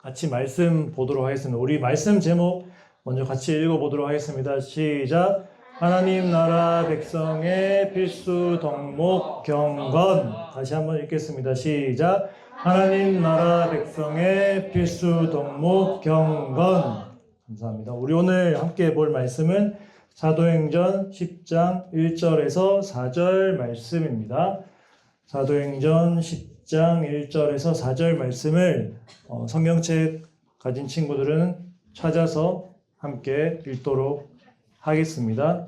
같이 말씀 보도록 하겠습니다. 우리 말씀 제목 먼저 같이 읽어보도록 하겠습니다. 시작. 하나님 나라 백성의 필수 덕목 경건. 다시 한번 읽겠습니다. 시작. 하나님 나라 백성의 필수 덕목 경건. 감사합니다. 우리 오늘 함께 볼 말씀은 사도행전 10장 1절에서 4절 말씀입니다. 사도행전 10장 1절에서 4절 말씀을 성경책 가진 친구들은 찾아서 함께 읽도록 하겠습니다.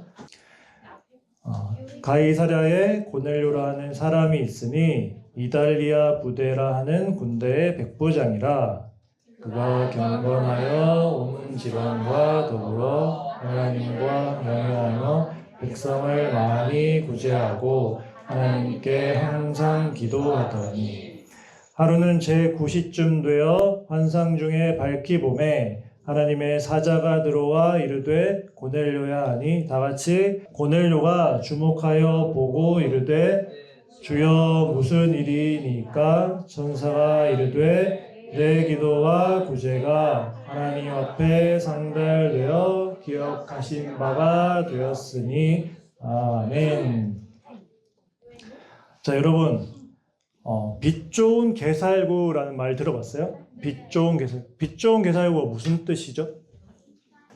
가이사랴에 고넬료라는 사람이 있으니 이달리아 부대라 하는 군대의 백부장이라. 그가 경건하여 온 지방과 더불어 하나님과 명예하며 백성을 많이 구제하고 하나님께 항상 기도하더니, 하루는 제9시쯤 되어 환상 중에 밝히 보매 하나님의 사자가 들어와 이르되 고넬료야 하니, 다같이 고넬료가 주목하여 보고 이르되 주여 무슨 일이니까? 천사가 이르되 내 기도와 구제가 하나님 앞에 상달되어 기억하신 바가 되었으니 아멘. 자, 여러분, 빛 좋은 게살구라는 말 들어봤어요? 빛 좋은 게살구가 무슨 뜻이죠?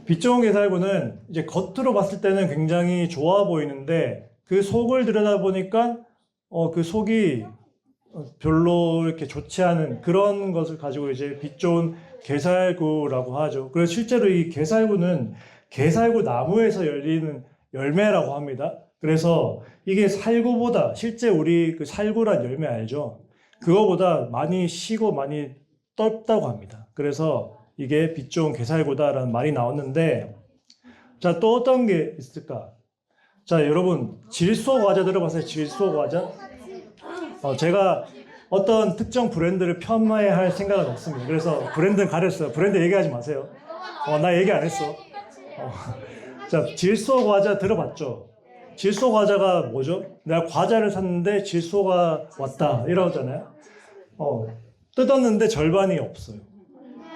빛 좋은 게살구는 이제 겉으로 봤을 때는 굉장히 좋아 보이는데 그 속을 들여다보니까 그 속이 별로 이렇게 좋지 않은 그런 것을 가지고 이제 빛 좋은 게살구라고 하죠. 그래서 실제로 이 게살구는 게살구 나무에서 열리는 열매라고 합니다. 그래서 이게 살구보다, 실제 우리 그 살구란 열매 알죠? 그거보다 많이 시고 많이 떫다고 합니다. 그래서 이게 빛 좋은 게살구다라는 말이 나왔는데, 자, 또 어떤 게 있을까? 자, 여러분, 질소 과자 들어봤어요? 질소 과자? 제가 어떤 특정 브랜드를 폄하할 생각은 없습니다. 그래서 브랜드는 가렸어요. 브랜드 얘기하지 마세요. 나 얘기 안 했어. 자, 질소 과자 들어봤죠? 질소 과자가 뭐죠? 내가 과자를 샀는데 질소가 왔다 이러잖아요. 뜯었는데 절반이 없어요.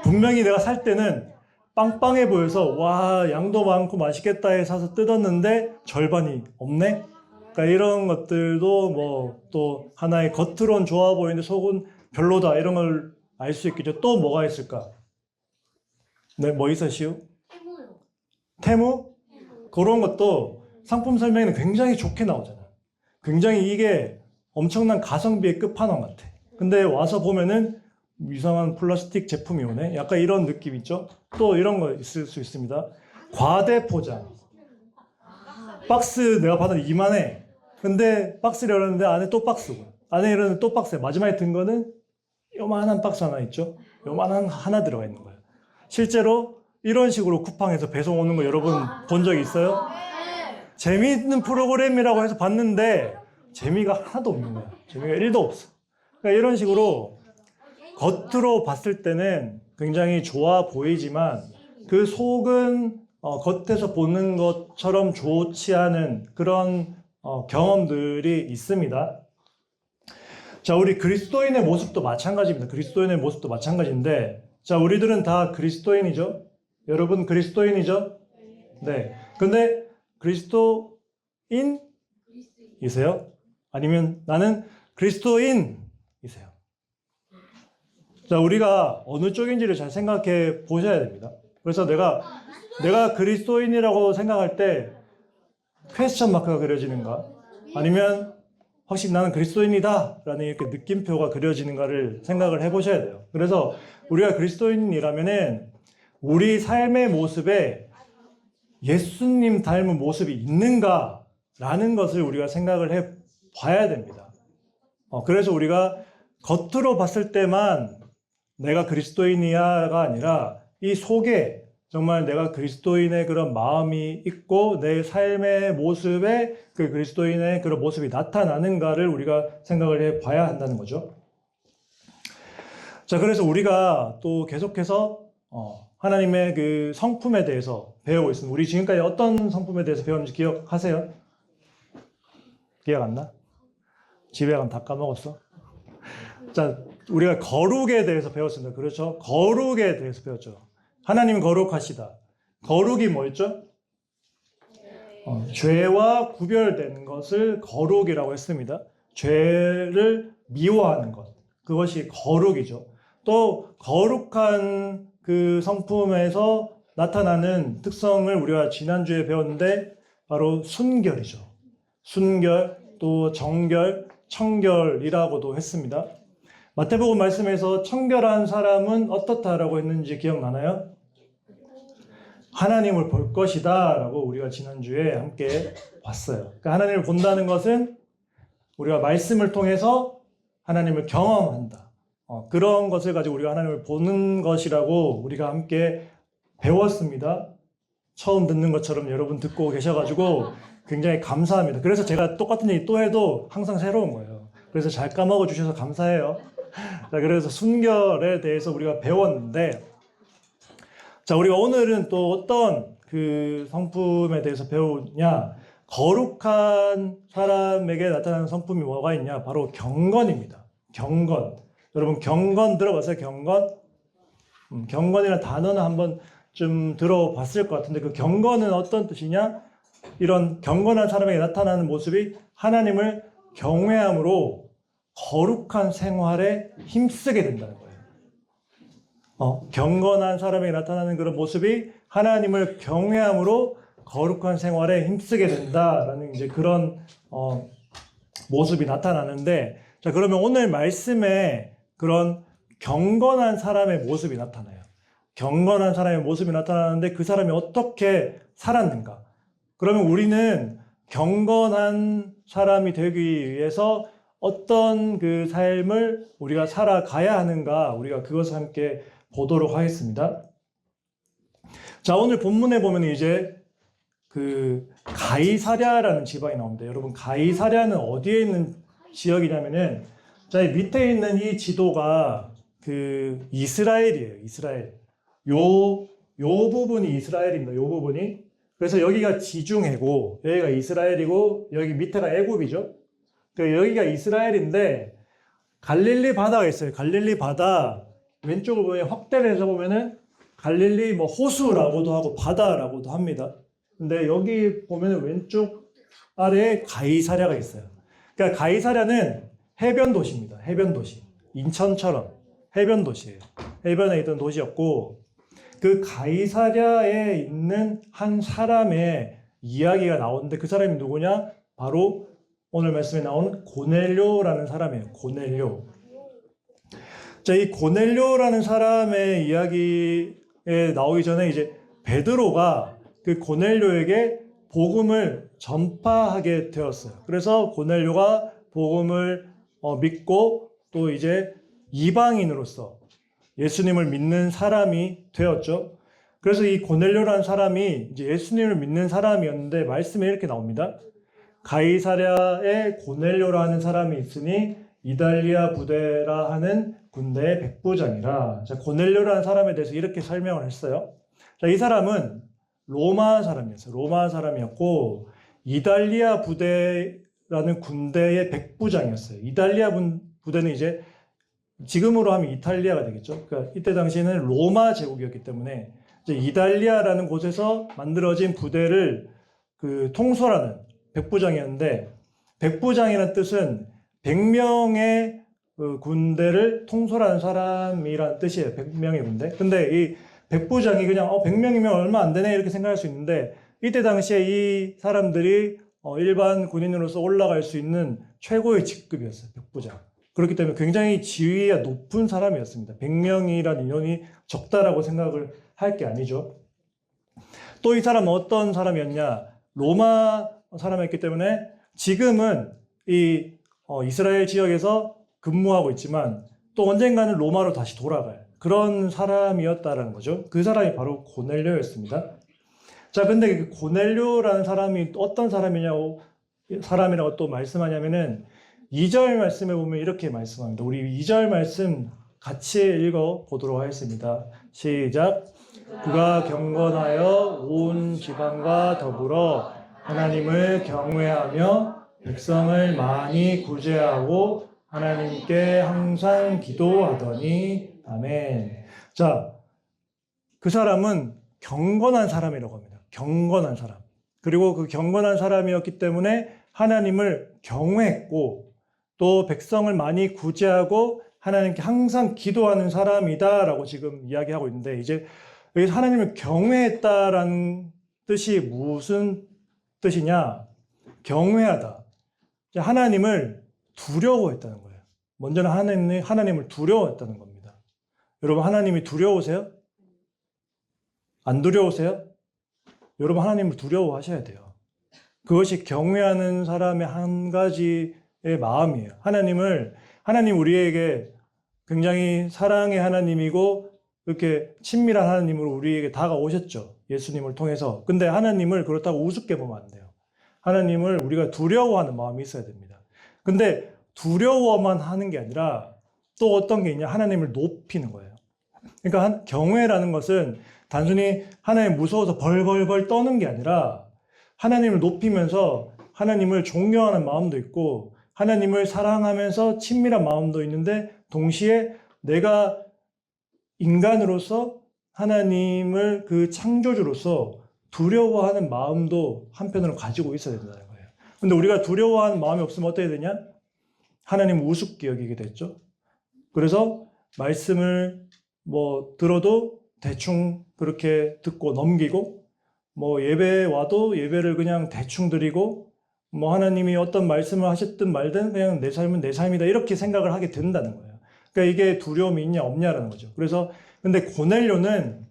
분명히 내가 살 때는 빵빵해 보여서 와, 양도 많고 맛있겠다 해서 사서 뜯었는데 절반이 없네? 그러니까 이런 것들도 뭐 또 하나의 겉으론 좋아 보이는데 속은 별로다 이런 걸 알 수 있겠죠. 또 뭐가 있을까? 네, 뭐 있으시오? 테무? 그런 것도 상품 설명에는 굉장히 좋게 나오잖아요. 굉장히 이게 엄청난 가성비의 끝판왕 같아. 근데 와서 보면은 이상한 플라스틱 제품이 오네? 약간 이런 느낌 있죠? 또 이런 거 있을 수 있습니다. 과대 포장. 박스 내가 받았는데 이만해. 근데 박스를 열었는데 안에 또 박스고, 안에 열었는데 또 박스에 마지막에 든 거는 요만한 박스 하나 있죠? 요만한 하나 들어가 있는 거예요. 실제로 이런 식으로 쿠팡에서 배송 오는 거 여러분 본 적 있어요? 재미있는 프로그램이라고 해서 봤는데 재미가 하나도 없는 거야. 재미가 1도 없어. 그러니까 이런 식으로 겉으로 봤을 때는 굉장히 좋아 보이지만 그 속은 겉에서 보는 것처럼 좋지 않은 그런 경험들이 있습니다. 자, 우리 그리스도인의 모습도 마찬가지입니다. 그리스도인의 모습도 마찬가지인데, 자, 우리들은 다 그리스도인이죠? 여러분 그리스도인이죠? 네. 근데 그리스도인이세요? 아니면 나는 그리스도인이세요? 자, 우리가 어느 쪽인지를 잘 생각해 보셔야 됩니다. 그래서 내가 그리스도인이라고 생각할 때 퀘스천 마크가 그려지는가? 아니면 확실히 나는 그리스도인이다 라는 이렇게 느낌표가 그려지는가를 생각을 해 보셔야 돼요. 그래서 우리가 그리스도인이라면은 우리 삶의 모습에 예수님 닮은 모습이 있는가 라는 것을 우리가 생각을 해 봐야 됩니다. 그래서 우리가 겉으로 봤을 때만 내가 그리스도인이야가 아니라 이 속에 정말 내가 그리스도인의 그런 마음이 있고 내 삶의 모습에 그 그리스도인의 그런 모습이 나타나는가를 우리가 생각을 해 봐야 한다는 거죠. 자, 그래서 우리가 또 계속해서 하나님의 그 성품에 대해서 배우고 있습니다. 우리 지금까지 어떤 성품에 대해서 배웠는지 기억하세요? 기억 안 나? 집에 가면 다 까먹었어? 자, 우리가 거룩에 대해서 배웠습니다. 그렇죠? 거룩에 대해서 배웠죠. 하나님은 거룩하시다. 거룩이 뭐였죠? 죄와 구별되는 것을 거룩이라고 했습니다. 죄를 미워하는 것. 그것이 거룩이죠. 또 거룩한 그 성품에서 나타나는 특성을 우리가 지난주에 배웠는데 바로 순결이죠. 순결, 또 정결, 청결이라고도 했습니다. 마태복음 말씀에서 청결한 사람은 어떻다라고 했는지 기억나나요? 하나님을 볼 것이다 라고 우리가 지난주에 함께 봤어요. 그러니까 하나님을 본다는 것은 우리가 말씀을 통해서 하나님을 경험한다. 그런 것을 가지고 우리가 하나님을 보는 것이라고 우리가 함께 배웠습니다. 처음 듣는 것처럼 여러분 듣고 계셔가지고 굉장히 감사합니다. 그래서 제가 똑같은 얘기 또 해도 항상 새로운 거예요. 그래서 잘 까먹어 주셔서 감사해요. 자, 그래서 순결에 대해서 우리가 배웠는데, 자, 우리가 오늘은 또 어떤 그 성품에 대해서 배우냐? 거룩한 사람에게 나타나는 성품이 뭐가 있냐? 바로 경건입니다. 경건. 여러분 경건 들어봤어요? 경건? 경건이라는 단어는 한번 좀 들어봤을 것 같은데 그 경건은 어떤 뜻이냐? 이런 경건한 사람에게 나타나는 모습이 하나님을 경외함으로 거룩한 생활에 힘쓰게 된다는 거예요. 경건한 사람에게 나타나는 그런 모습이 하나님을 경외함으로 거룩한 생활에 힘쓰게 된다라는 이제 그런 모습이 나타나는데, 자, 그러면 오늘 말씀에 그런 경건한 사람의 모습이 나타나요. 경건한 사람의 모습이 나타나는데 그 사람이 어떻게 살았는가? 그러면 우리는 경건한 사람이 되기 위해서 어떤 그 삶을 우리가 살아가야 하는가? 우리가 그것을 함께 보도록 하겠습니다. 자, 오늘 본문에 보면 이제 그 가이사랴라는 지방이 나옵니다. 여러분, 가이사랴는 어디에 있는 지역이냐면은, 자, 밑에 있는 이 지도가 그 이스라엘이에요. 이스라엘. 요 부분이 이스라엘입니다. 요 부분이. 그래서 여기가 지중해고, 여기가 이스라엘이고, 여기 밑에가 애굽이죠. 여기가 이스라엘인데, 갈릴리 바다가 있어요. 갈릴리 바다. 왼쪽을 보면 확대를 해서 보면은 갈릴리 뭐 호수라고도 하고 바다라고도 합니다. 근데 여기 보면은 왼쪽 아래에 가이사랴가 있어요. 그러니까 가이사랴는 해변 도시입니다. 해변 도시. 인천처럼 해변 도시예요. 해변에 있던 도시였고, 그 가이사랴에 있는 한 사람의 이야기가 나오는데 그 사람이 누구냐? 바로 오늘 말씀에 나온 고넬료라는 사람이에요. 고넬료. 자, 이 고넬료라는 사람의 이야기에 나오기 전에 이제 베드로가 그 고넬료에게 복음을 전파하게 되었어요. 그래서 고넬료가 복음을 믿고 또 이제 이방인으로서 예수님을 믿는 사람이 되었죠. 그래서 이 고넬료라는 사람이 이제 예수님을 믿는 사람이었는데 말씀에 이렇게 나옵니다. 가이사랴에 고넬료라는 사람이 있으니 이달리아 부데라 하는 군대의 백부장이라. 자, 고넬료라는 사람에 대해서 이렇게 설명을 했어요. 자, 이 사람은 로마 사람이었어요. 로마 사람이었고 이달리아 부데라는 군대의 백부장이었어요. 이달리아 부대는 이제 지금으로 하면 이탈리아가 되겠죠. 그러니까 이때 당시에는 로마 제국이었기 때문에 이제 이달리아라는 곳에서 만들어진 부대를 그 통솔하는 백부장이었는데, 백부장이라는 뜻은 100명의 그 군대를 통솔하는 사람이라는 뜻이에요. 100명의 군대. 근데 이 백부장이 그냥 100명이면 얼마 안 되네 이렇게 생각할 수 있는데, 이때 당시에 이 사람들이 일반 군인으로서 올라갈 수 있는 최고의 직급이었어요. 백부장. 그렇기 때문에 굉장히 지위가 높은 사람이었습니다. 100명이라는 인원이 적다라고 생각을 할 게 아니죠. 또 이 사람은 어떤 사람이었냐? 로마 사람이었기 때문에 지금은 이 이스라엘 지역에서 근무하고 있지만 또 언젠가는 로마로 다시 돌아갈 그런 사람이었다라는 거죠. 그 사람이 바로 고넬료였습니다. 자, 근데 그 고넬료라는 사람이 어떤 사람이라고 또 말씀하냐면은 2절 말씀에 보면 이렇게 말씀합니다. 우리 2절 말씀 같이 읽어 보도록 하겠습니다. 시작. 그가 경건하여 온 지방과 더불어 하나님을 경외하며 백성을 많이 구제하고 하나님께 항상 기도하더니 아멘. 자, 그 사람은 경건한 사람이라고 합니다. 경건한 사람. 그리고 그 경건한 사람이었기 때문에 하나님을 경외했고 또 백성을 많이 구제하고 하나님께 항상 기도하는 사람이다라고 지금 이야기하고 있는데, 이제 여기서 하나님을 경외했다라는 뜻이 무슨 뜻이냐? 경외하다. 하나님을 두려워했다는 거예요. 먼저는 하나님을 두려워했다는 겁니다. 여러분, 하나님이 두려우세요? 안 두려우세요? 여러분, 하나님을 두려워하셔야 돼요. 그것이 경외하는 사람의 한 가지의 마음이에요. 하나님 우리에게 굉장히 사랑의 하나님이고 이렇게 친밀한 하나님으로 우리에게 다가오셨죠. 예수님을 통해서. 근데 하나님을 그렇다고 우습게 보면 안 돼요. 하나님을 우리가 두려워하는 마음이 있어야 됩니다. 근데 두려워만 하는 게 아니라 또 어떤 게 있냐? 하나님을 높이는 거예요. 그러니까 경외라는 것은 단순히 하나님 무서워서 벌벌벌 떠는 게 아니라 하나님을 높이면서 하나님을 존경하는 마음도 있고 하나님을 사랑하면서 친밀한 마음도 있는데 동시에 내가 인간으로서 하나님을 그 창조주로서 두려워하는 마음도 한편으로 가지고 있어야 된다는 거예요. 근데 우리가 두려워하는 마음이 없으면 어떻게 되냐? 하나님을 우습게 여기게 됐죠. 그래서 말씀을 들어도 대충 그렇게 듣고 넘기고 예배에 와도 예배를 그냥 대충 드리고 하나님이 어떤 말씀을 하셨든 말든 그냥 내 삶은 내 삶이다 이렇게 생각을 하게 된다는 거예요. 그러니까 이게 두려움이 있냐 없냐라는 거죠. 그래서 근데 고넬료는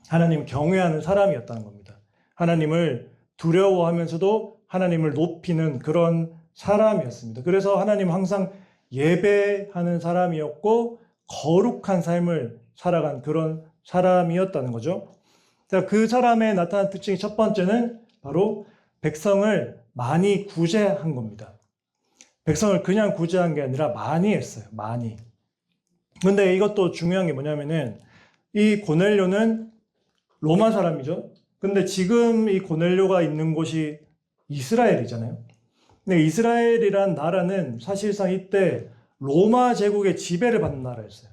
하나님 경외하는 사람이었다는 겁니다. 하나님을 두려워하면서도 하나님을 높이는 그런 사람이었습니다. 그래서 하나님 항상 예배하는 사람이었고 거룩한 삶을 살아간 그런 사람이었다는 거죠. 자, 그 사람의 나타난 특징이 첫 번째는 바로 백성을 많이 구제한 겁니다. 백성을 그냥 구제한 게 아니라 많이 했어요. 많이. 근데 이것도 중요한 게 뭐냐면은 이 고넬료는 로마 사람이죠. 근데 지금 이 고넬료가 있는 곳이 이스라엘이잖아요. 근데 이스라엘이란 나라는 사실상 이때 로마 제국의 지배를 받는 나라였어요.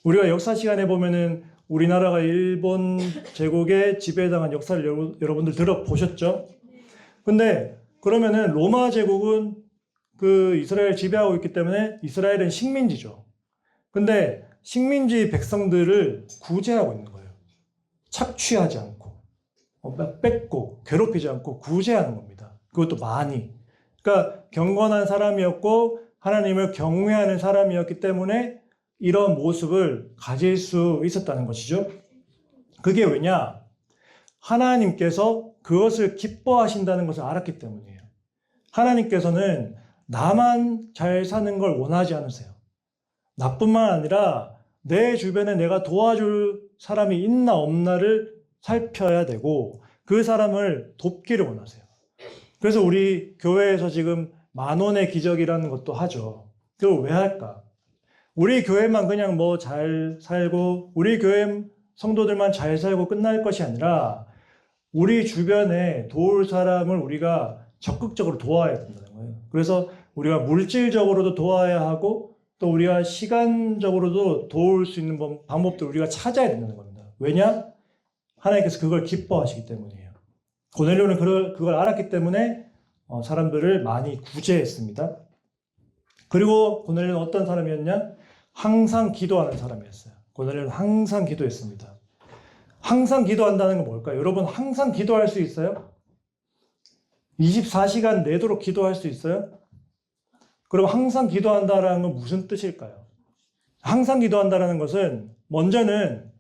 우리가 역사 시간에 보면은 우리나라가 일본 제국의 지배당한 역사를 여러분들 들어보셨죠? 근데 그러면은 로마 제국은 그 이스라엘 지배하고 있기 때문에 이스라엘은 식민지죠. 근데 식민지 백성들을 구제하고 있는 거예요. 착취하지 않고, 뺏고, 괴롭히지 않고 구제하는 겁니다. 그것도 많이. 그러니까 경건한 사람이었고 하나님을 경외하는 사람이었기 때문에 이런 모습을 가질 수 있었다는 것이죠. 그게 왜냐? 하나님께서 그것을 기뻐하신다는 것을 알았기 때문이에요. 하나님께서는 나만 잘 사는 걸 원하지 않으세요. 나뿐만 아니라 내 주변에 내가 도와줄 사람이 있나 없나를 살펴야 되고 그 사람을 돕기를 원하세요. 그래서 우리 교회에서 지금 10,000원의 기적이라는 것도 하죠. 그걸 왜 할까? 우리 교회만 그냥 잘 살고 우리 교회 성도들만 잘 살고 끝날 것이 아니라 우리 주변에 도울 사람을 우리가 적극적으로 도와야 된다는 거예요. 그래서 우리가 물질적으로도 도와야 하고 또 우리가 시간적으로도 도울 수 있는 방법도 우리가 찾아야 된다는 겁니다. 왜냐? 하나님께서 그걸 기뻐하시기 때문이에요. 고넬료는 그걸 알았기 때문에 사람들을 많이 구제했습니다. 그리고 고넬료는 어떤 사람이었냐? 항상 기도하는 사람이었어요. 고넬료는 항상 기도했습니다. 항상 기도한다는 건 뭘까요? 여러분 항상 기도할 수 있어요? 24시간 내도록 기도할 수 있어요? 그럼 항상 기도한다는 건 무슨 뜻일까요? 항상 기도한다는 것은 먼저는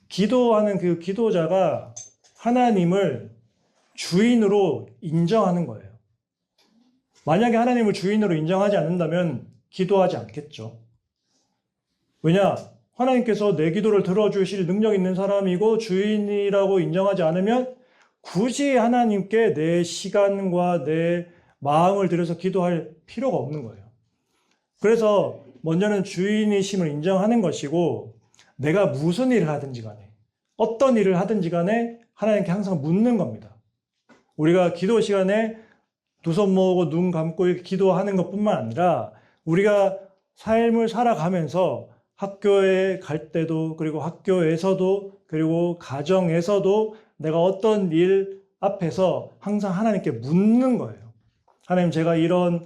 기도하는 그 기도자가 하나님을 주인으로 인정하는 거예요. 만약에 하나님을 주인으로 인정하지 않는다면 기도하지 않겠죠. 왜냐? 하나님께서 내 기도를 들어주실 능력 있는 사람이고 주인이라고 인정하지 않으면 굳이 하나님께 내 시간과 내 마음을 들여서 기도할 필요가 없는 거예요. 그래서 먼저는 주인이심을 인정하는 것이고 내가 무슨 일을 하든지 간에 어떤 일을 하든지 간에 하나님께 항상 묻는 겁니다. 우리가 기도 시간에 두 손 모으고 눈 감고 이렇게 기도하는 것뿐만 아니라 우리가 삶을 살아가면서 학교에 갈 때도, 그리고 학교에서도, 그리고 가정에서도 내가 어떤 일 앞에서 항상 하나님께 묻는 거예요. 하나님, 제가 이런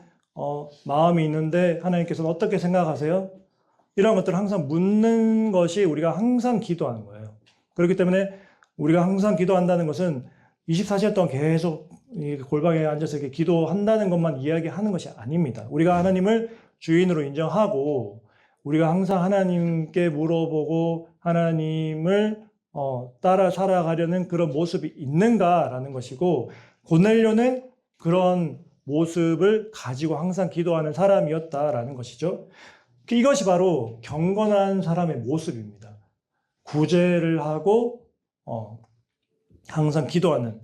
마음이 있는데 하나님께서는 어떻게 생각하세요? 이런 것들을 항상 묻는 것이 우리가 항상 기도하는 거예요. 그렇기 때문에 우리가 항상 기도한다는 것은 24시간 동안 계속 이 골방에 앉아서 이렇게 기도한다는 것만 이야기하는 것이 아닙니다. 우리가 하나님을 주인으로 인정하고 우리가 항상 하나님께 물어보고 하나님을 따라 살아가려는 그런 모습이 있는가라는 것이고, 고넬료는 그런 모습을 가지고 항상 기도하는 사람이었다라는 것이죠. 이것이 바로 경건한 사람의 모습입니다. 구제를 하고 항상 기도하는,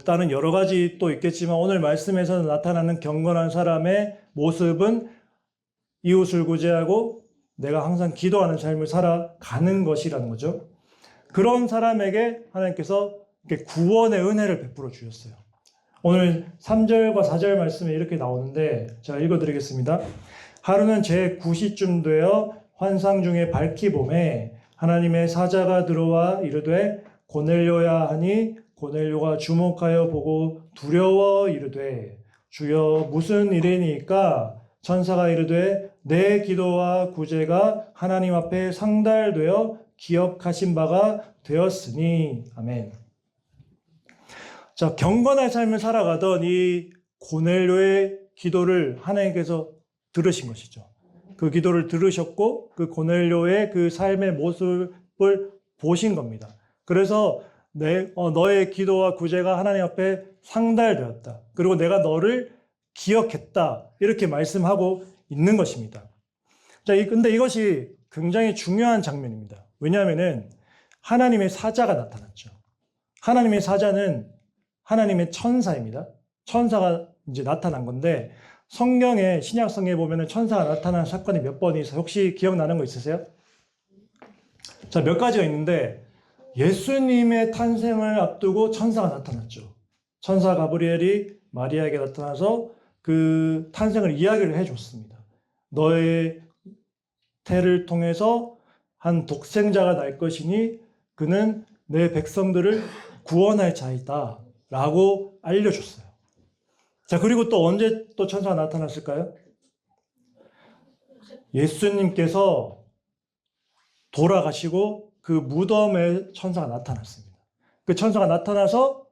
다른 여러 가지 또 있겠지만 오늘 말씀에서 나타나는 경건한 사람의 모습은 이웃을 구제하고 내가 항상 기도하는 삶을 살아가는 것이라는 거죠. 그런 사람에게 하나님께서 구원의 은혜를 베풀어 주셨어요. 오늘 3절과 4절 말씀에 이렇게 나오는데 제가 읽어드리겠습니다. 하루는 제9시쯤 되어 환상 중에 밝히 봄에 하나님의 사자가 들어와 이르되 고넬료야 하니, 고넬료가 주목하여 보고 두려워 이르되 주여 무슨 일이니까? 천사가 이르되 내 기도와 구제가 하나님 앞에 상달되어 기억하신 바가 되었으니. 아멘. 자, 경건한 삶을 살아가던 이 고넬료의 기도를 하나님께서 들으신 것이죠. 그 기도를 들으셨고 그 고넬료의 그 삶의 모습을 보신 겁니다. 그래서 너의 기도와 구제가 하나님 앞에 상달되었다. 그리고 내가 너를 기억했다. 이렇게 말씀하고 있는 것입니다. 자, 근데 이것이 굉장히 중요한 장면입니다. 왜냐하면은 하나님의 사자가 나타났죠. 하나님의 사자는 하나님의 천사입니다. 천사가 이제 나타난 건데, 성경에, 신약성경에 보면은 천사가 나타난 사건이 몇 번 있어요. 혹시 기억나는 거 있으세요? 자, 몇 가지가 있는데, 예수님의 탄생을 앞두고 천사가 나타났죠. 천사 가브리엘이 마리아에게 나타나서 그 탄생을 이야기를 해줬습니다. 너의 태를 통해서 한 독생자가 날 것이니 그는 내 백성들을 구원할 자이다 라고 알려줬어요. 자, 그리고 또 언제 또 천사가 나타났을까요? 예수님께서 돌아가시고 그 무덤에 천사가 나타났습니다. 그 천사가 나타나서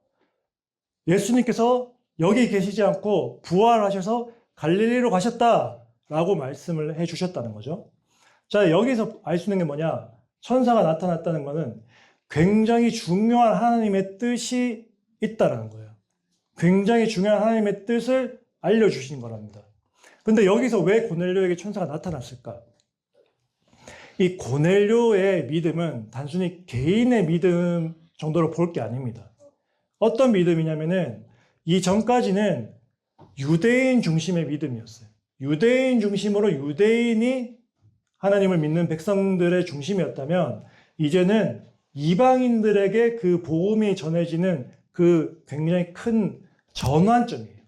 예수님께서 여기 계시지 않고 부활하셔서 갈릴리로 가셨다라고 말씀을 해주셨다는 거죠. 자, 여기서 알 수 있는 게 뭐냐? 천사가 나타났다는 것은 굉장히 중요한 하나님의 뜻이 있다는 거예요. 굉장히 중요한 하나님의 뜻을 알려주신 거랍니다. 근데 여기서 왜 고넬료에게 천사가 나타났을까? 이 고넬료의 믿음은 단순히 개인의 믿음 정도로 볼 게 아닙니다. 어떤 믿음이냐면은 이전까지는 유대인 중심의 믿음이었어요. 유대인 중심으로 유대인이 하나님을 믿는 백성들의 중심이었다면, 이제는 이방인들에게 그 복음이 전해지는 그 굉장히 큰 전환점이에요.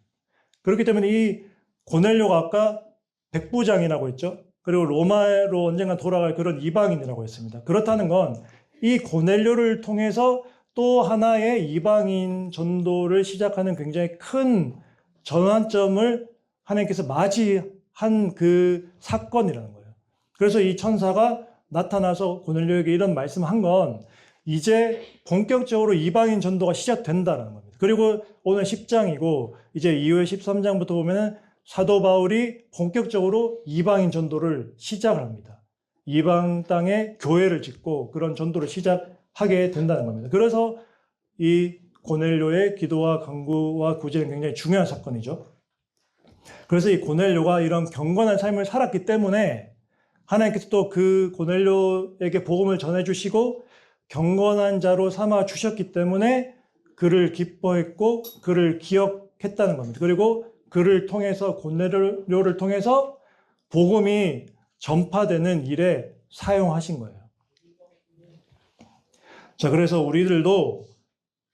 그렇기 때문에 이 고넬료가 아까 백부장이라고 했죠. 그리고 로마로 언젠가 돌아갈 그런 이방인이라고 했습니다. 그렇다는 건 이 고넬료를 통해서 또 하나의 이방인 전도를 시작하는 굉장히 큰 전환점을 하나님께서 맞이한 그 사건이라는 거예요. 그래서 이 천사가 나타나서 고넬료에게 이런 말씀한 건 이제 본격적으로 이방인 전도가 시작된다는 겁니다. 그리고 오늘 10장이고 이제 이후에 13장부터 보면은 사도 바울이 본격적으로 이방인 전도를 시작을 합니다. 이방 땅에 교회를 짓고 그런 전도를 시작하게 된다는 겁니다. 그래서 이 고넬료의 기도와 간구와 구제는 굉장히 중요한 사건이죠. 그래서 이 고넬료가 이런 경건한 삶을 살았기 때문에 하나님께서 또 그 고넬료에게 복음을 전해주시고 경건한 자로 삼아 주셨기 때문에 그를 기뻐했고 그를 기억했다는 겁니다. 그리고 그를 통해서, 고넬료를 통해서 복음이 전파되는 일에 사용하신 거예요. 자, 그래서 우리들도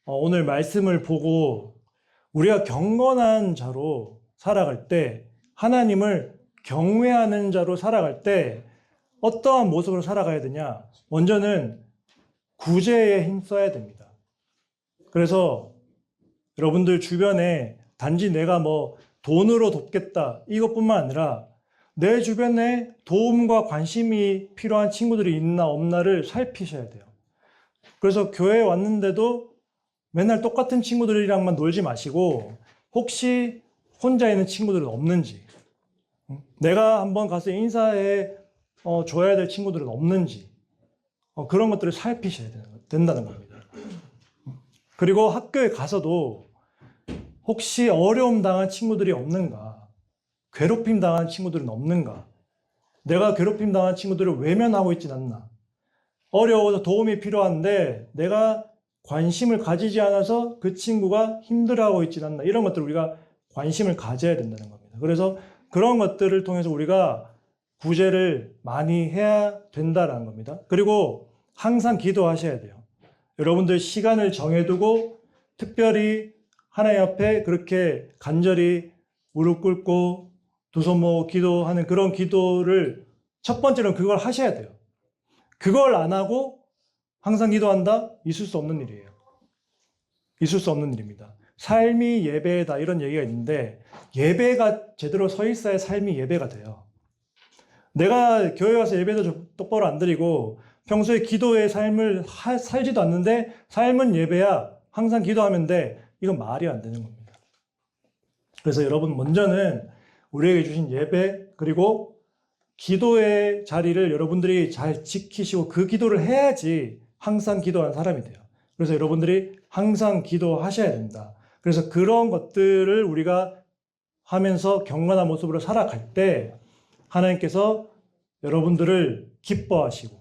오늘 말씀을 보고 우리가 경건한 자로 살아갈 때 하나님을 경외하는 자로 살아갈 때 어떠한 모습으로 살아가야 되냐? 먼저는 구제에 힘써야 됩니다. 그래서 여러분들 주변에 단지 내가 뭐 돈으로 돕겠다 이것뿐만 아니라 내 주변에 도움과 관심이 필요한 친구들이 있나 없나를 살피셔야 돼요. 그래서 교회에 왔는데도 맨날 똑같은 친구들이랑만 놀지 마시고 혹시 혼자 있는 친구들은 없는지, 내가 한번 가서 인사해 줘야 될 친구들은 없는지, 그런 것들을 살피셔야 된다는 겁니다. 그리고 학교에 가서도 혹시 어려움 당한 친구들이 없는가, 괴롭힘 당한 친구들은 없는가, 내가 괴롭힘 당한 친구들을 외면하고 있진 않나, 어려워서 도움이 필요한데 내가 관심을 가지지 않아서 그 친구가 힘들어하고 있진 않나, 이런 것들을 우리가 관심을 가져야 된다는 겁니다. 그래서 그런 것들을 통해서 우리가 구제를 많이 해야 된다는 겁니다. 그리고 항상 기도하셔야 돼요. 여러분들 시간을 정해두고 특별히 하나님 앞에 그렇게 간절히 무릎 꿇고 두 손 모으고 기도하는 그런 기도를 첫 번째로는 그걸 하셔야 돼요. 그걸 안 하고 항상 기도한다? 있을 수 없는 일이에요. 있을 수 없는 일입니다. 삶이 예배다 이런 얘기가 있는데 예배가 제대로 서 있어야 삶이 예배가 돼요. 내가 교회 와서 예배도 똑바로 안 드리고 평소에 기도의 삶을 살지도 않는데 삶은 예배야, 항상 기도하면 돼, 이건 말이 안 되는 겁니다. 그래서 여러분 먼저는 우리에게 주신 예배 그리고 기도의 자리를 여러분들이 잘 지키시고 그 기도를 해야지 항상 기도하는 사람이 돼요. 그래서 여러분들이 항상 기도하셔야 된다. 그래서 그런 것들을 우리가 하면서 경건한 모습으로 살아갈 때 하나님께서 여러분들을 기뻐하시고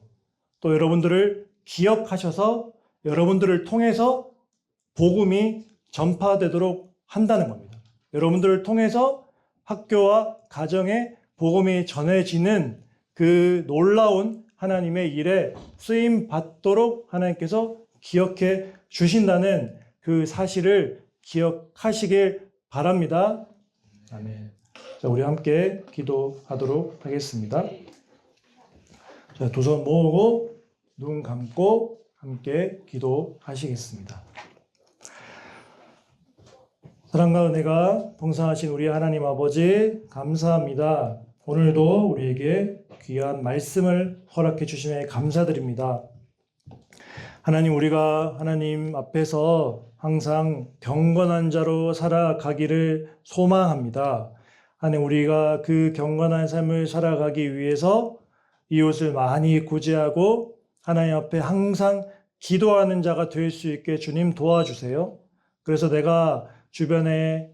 또 여러분들을 기억하셔서 여러분들을 통해서 복음이 전파되도록 한다는 겁니다. 여러분들을 통해서 학교와 가정에 복음이 전해지는 그 놀라운 하나님의 일에 쓰임 받도록 하나님께서 기억해 주신다는 그 사실을 기억하시길 바랍니다. 아멘. 자, 우리 함께 기도하도록 하겠습니다. 자, 두 손 모으고 눈 감고 함께 기도하시겠습니다. 사랑과 은혜가 풍성하신 우리 하나님 아버지 감사합니다. 오늘도 우리에게 귀한 말씀을 허락해 주심에 감사드립니다. 하나님, 우리가 하나님 앞에서 항상 경건한 자로 살아가기를 소망합니다. 하나님, 우리가 그 경건한 삶을 살아가기 위해서 이웃을 많이 구제하고 하나님 앞에 항상 기도하는 자가 될 수 있게 주님 도와주세요. 그래서 내가 주변에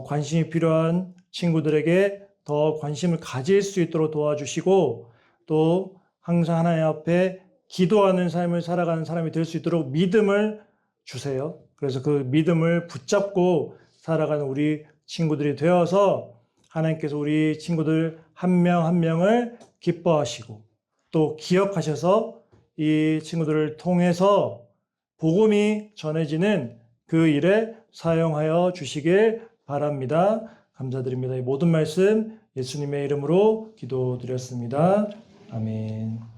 관심이 필요한 친구들에게 더 관심을 가질 수 있도록 도와주시고 또 항상 하나님 앞에 기도하는 삶을 살아가는 사람이 될 수 있도록 믿음을 주세요. 그래서 그 믿음을 붙잡고 살아가는 우리 친구들이 되어서 하나님께서 우리 친구들 한 명 한 명을 기뻐하시고 또 기억하셔서 이 친구들을 통해서 복음이 전해지는 그 일에 사용하여 주시길 바랍니다. 감사드립니다. 이 모든 말씀 예수님의 이름으로 기도드렸습니다. 아멘.